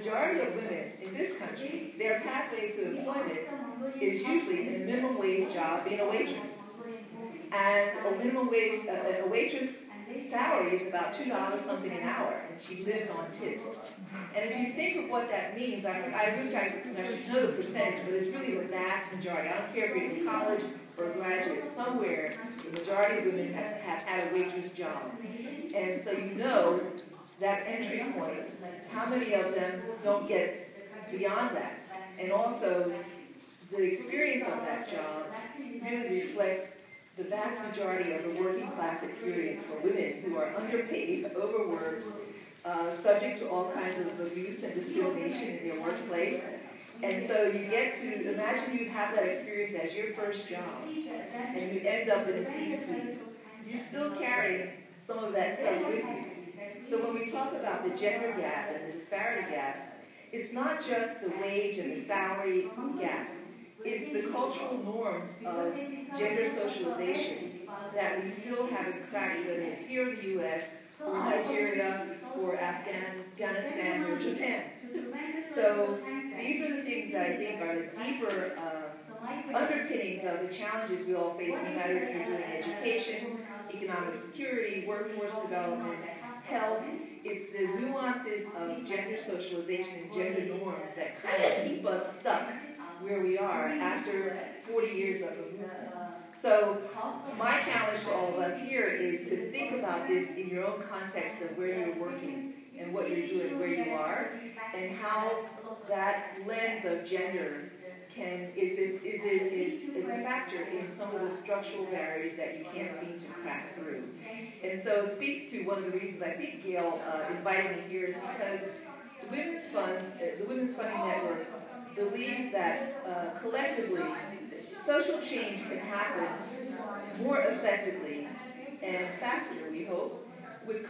majority of women in this country, their pathway to employment is usually a minimum wage job, being a waitress. And a minimum wage, a waitress salary is about $2 something an hour, and she lives on tips. And if you think of what that means, I should know the percentage, but it's really the vast majority. I don't care if you're in college or graduate, somewhere the majority of women have had a waitress job. And so you know that entry point, how many of them don't get beyond that? And also, the experience of that job really reflects the vast majority of the working class experience for women who are underpaid, overworked, subject to all kinds of abuse and discrimination in their workplace. And so you get to, imagine you have that experience as your first job, and you end up in a C-suite. You still carry some of that stuff with you. So when we talk about the gender gap and the disparity gaps, it's not just the wage and the salary gaps. It's the cultural norms of gender socialization that we still haven't cracked, whether it's here in the U.S., or Nigeria, or Afghanistan, or Japan. So these are the things that I think are the deeper underpinnings of the challenges we all face, no matter if you're doing education, economic security, workforce development, health. It's the nuances of gender socialization and gender norms that kind of keep us stuck where we are after 40 years of the movement. So my challenge to all of us here is to think about this in your own context of where you're working and what you're doing, where you are, and how that lens of gender is a factor in some of the structural barriers that you can't seem to crack through. And so it speaks to one of the reasons I think Gail invited me here is because the Women's Funding Network believes that collectively social change can happen more effectively and faster, we hope, with